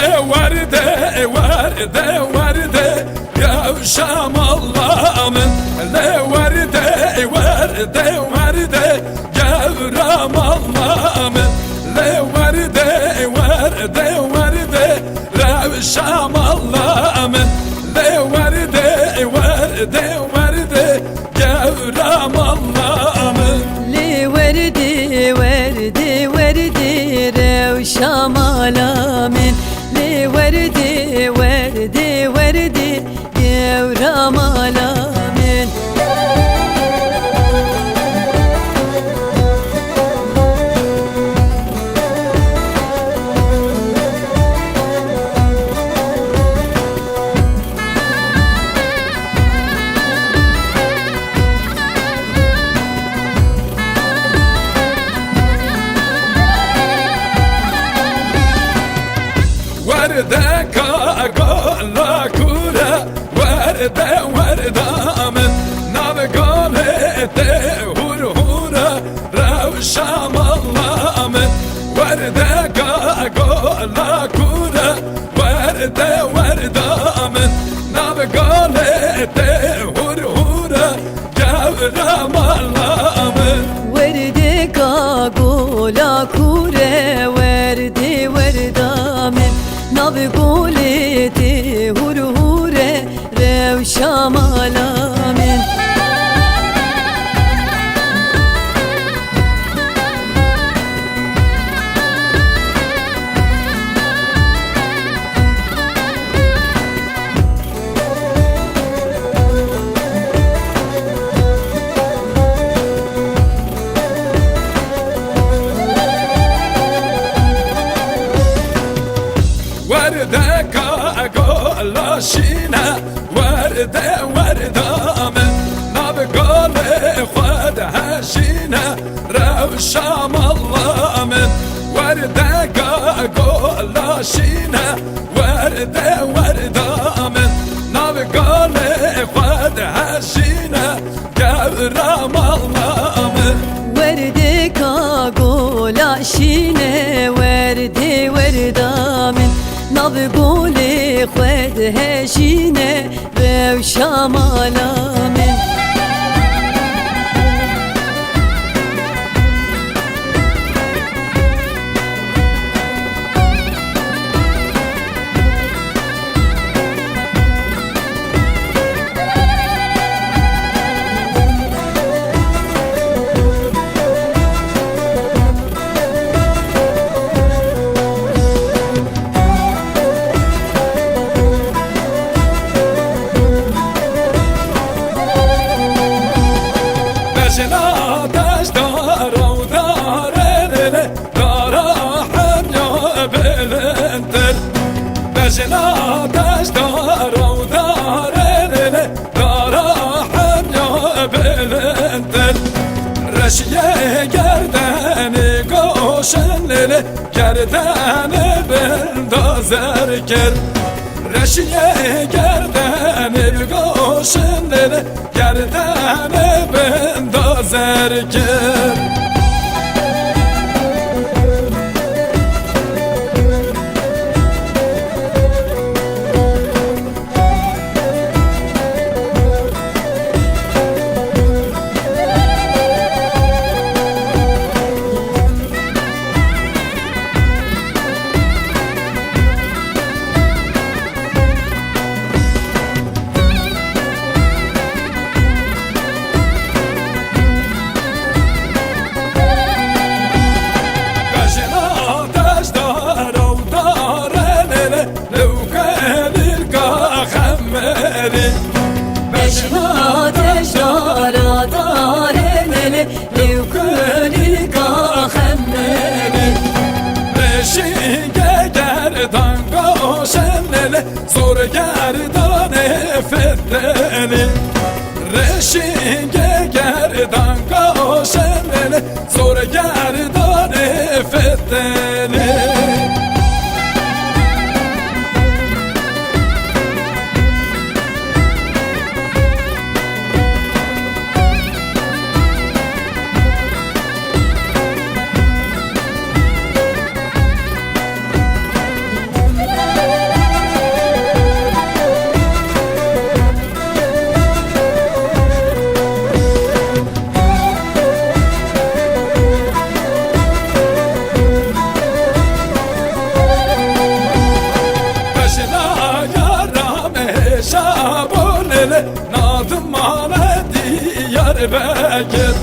ورده ورده ورده يا شام الله من ورده ورده ورده يا رام الله من ورده ورده ورده يا شام الله من ورده ورده ورده يا رام الله من ورده ورده ورده شام الله من ورده ورده ورده يا رام الله من ورده كاغلا كورا ورده ورده من نابغاله هور هورا روشام الله من ورده كاغلا كورا ورده ورده من نابغاله هور هورا يا الله من ورده كاغلا كورا ورده ورده من نابغولتي هور هوره روشام الله من ورده كاغلا شينا ورده ورده من نابغاله خدها شينا روشام الله من ورده كاغلا شينا ورده ورده من نابغاله خدها شينا يا الله من ورده كاغلا شينا ورده ورده من نابغولي خود هشينه روشام الله من بجنا دار ودار ليلة دار حنيا بلنتر بجنا دار ودار ليلة دار حنيا بلنتر رشية گردن گوشن ليلة گردن بندازر کر رشیه گردن گوشن ليلة گردن بندازر کر بجنا تجدار دار ملي لو كل كخمري رشی گردن گوشن زور گردن فتنی رشی گردن گوشن زور گردن فتنی bekir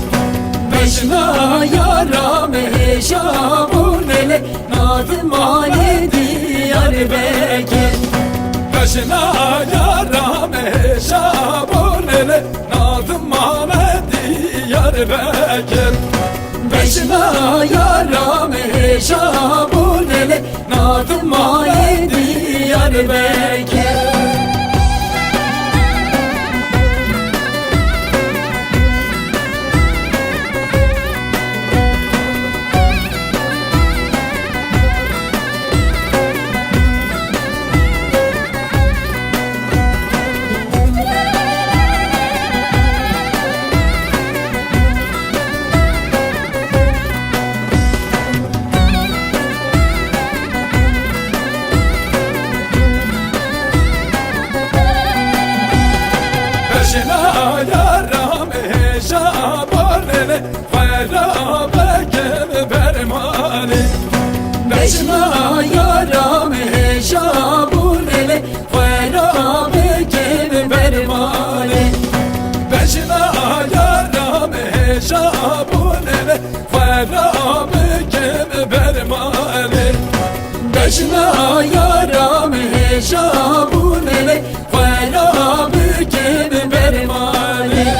Beşna yaram heşabun ele nadım ale diyar bekir Beşina yaram heşabun ele nadım ale diyar bekir Beşna yaram heşabun ele nadım ale diyar bekir Beşina yaram heşabun ele fera bekir bermani Beşna yaram heşabun ele fera bekir bermani Beşina yaram heşabun ele fera bekir bermani Beşna yaram heşabun ele fera bekir bermani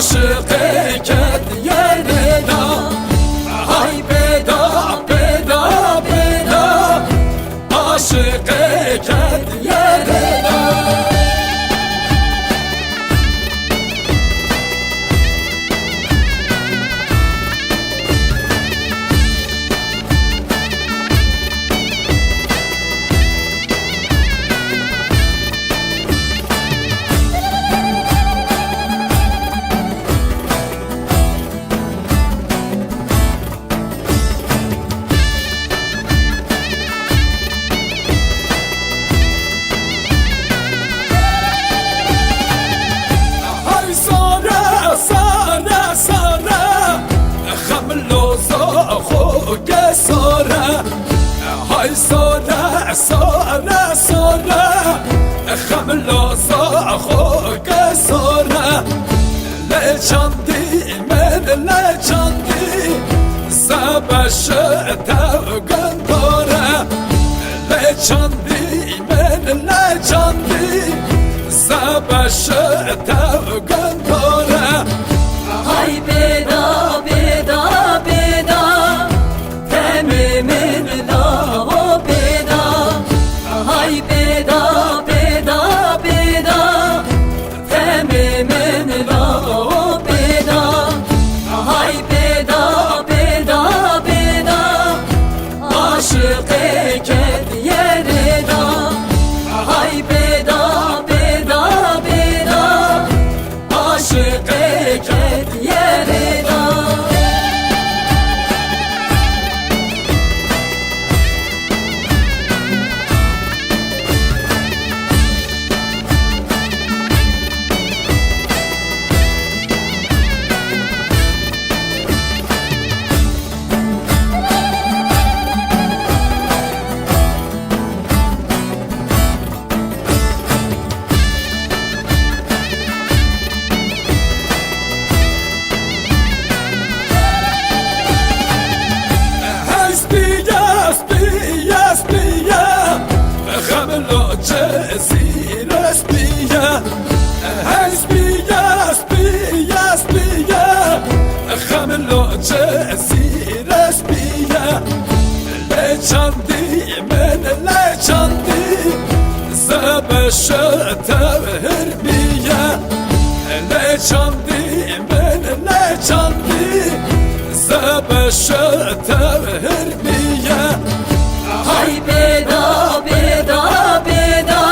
Aşık eket yerida Hay beda beda beda Aşık eket yerida Hay sara sara sara Xamlo zaxo gesara Hay sara sara sara Xamlo zaxo gesara Le çandi men le çandi Sabaş tevgün dora Le çandi men le çandi Sabaş tevgün dora Hay beda beda beda temimin lahu beda Hay beda beda beda temimin lahu beda Hay beda beda beda aşık eket yerida Hay beda beda beda aşık eket yerida جزيرة سبية هاي سبية سبية سبية خملو جزيرة سبية لجندي من تبهر بيا لا چاندی من لا چاندی زبش تبهر بيا Hay beda beda beda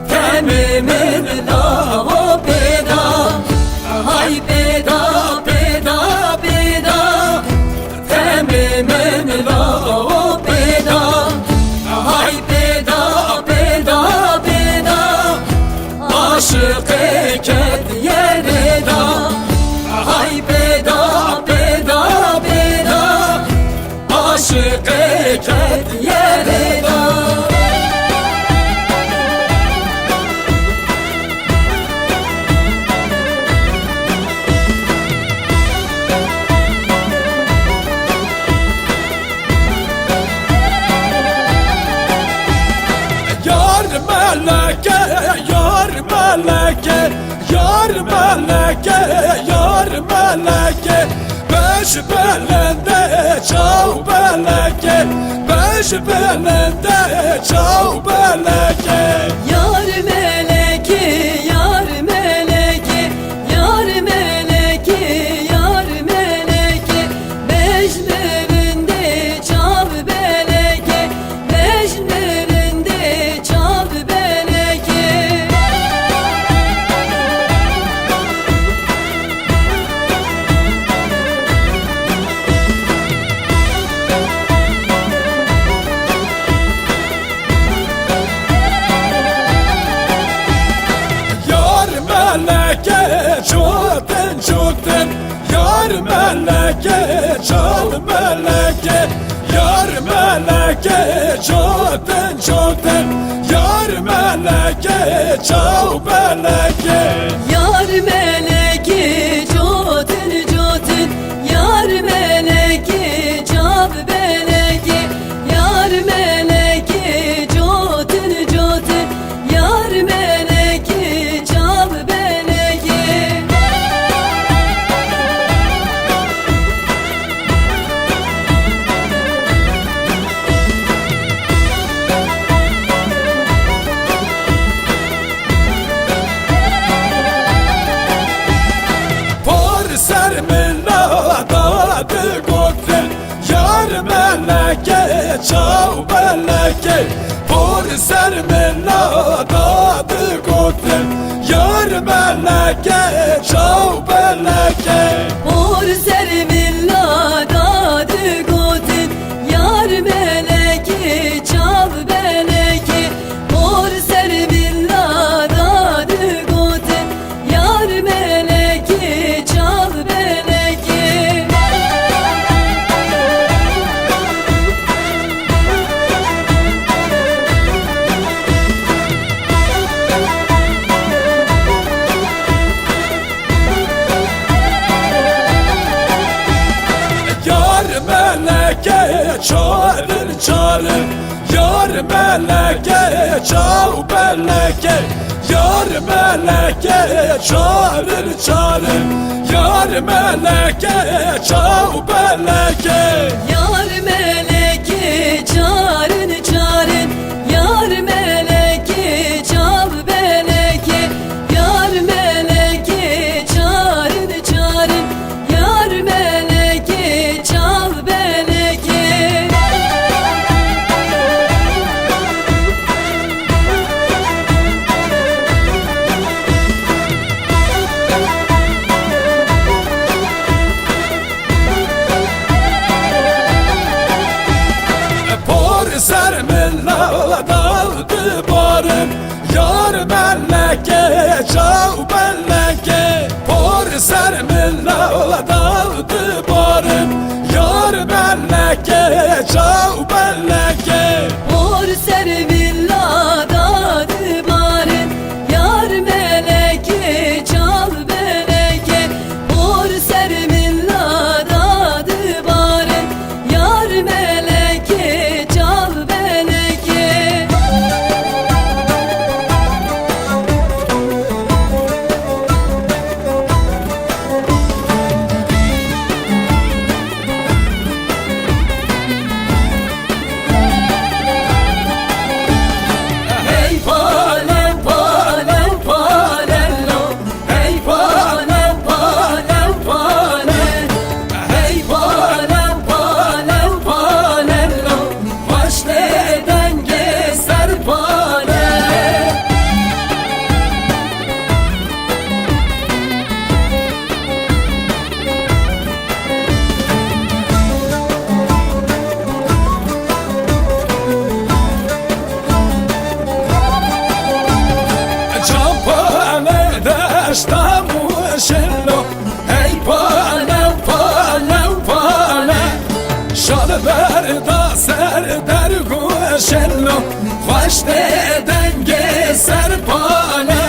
Temimin lavo beda Hay beda beda beda Temimin lavo beda Hay beda beda beda Aşık eket yerida Hay beda beda beda Aşık eket yerida Yar meleke, yar meleke, yar meleke, yar meleke Beş belende çav beleke, beş belende çav beleke Yar meleki, yar meleki, yar meleki, yar meleki Mecnun'de çav beleki, Mecnun'de çav beleki Yar meleke çoktan çoktan Yar meleke çal meleke Yar meleke çoktan çoktan Yar meleke çal meleke Yar meleki cotin cotin Yar meleki çav beleki Yar meleki cotin cotin Yar meleki çav beleki Por ser dadı gokten Yar meleke çav meleke Por ser dadı gokten Yar meleke çav meleke Por servilla dadı gotin Yar meleki çav beleki Por servilla dadı gotin Yar meleki çav beleki Yar meleke çağırır çağırır Yar meleke çav meleke Yar meleke çağırır çağırır Yar meleke çav meleke Yar meleki çağırın çağırın Yar meleki çav beleki Yar meleki çağırın çağırın Yar meleki çav beleki Por ser daldı barın Yar meleke çav meleke Por ser daldı barın Yar meleke çav meleke Por servilla dadı barın Yar meleki çav beleki Por servilla dadı barın Yar meleki çav beleki شلو ای پاله پاله پاله شال بردا سر در گوشلو خوش دنگ سر پاله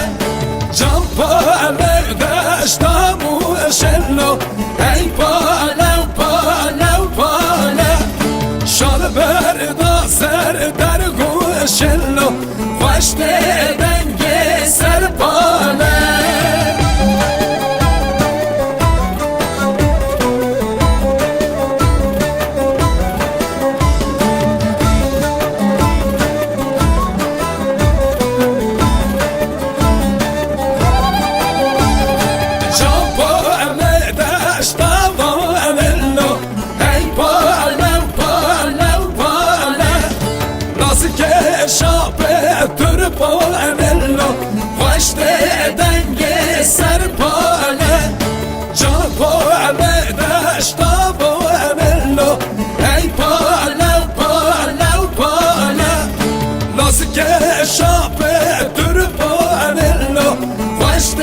جان پاله دشتامو شلو ای پاله پاله پاله شال بردا سر در گوشلو خوش دنگ سر پاله خوش دنگ سر پاله جان پاله دشتا پاله ای پاله پاله پاله لاس که شاپ در پاله خوش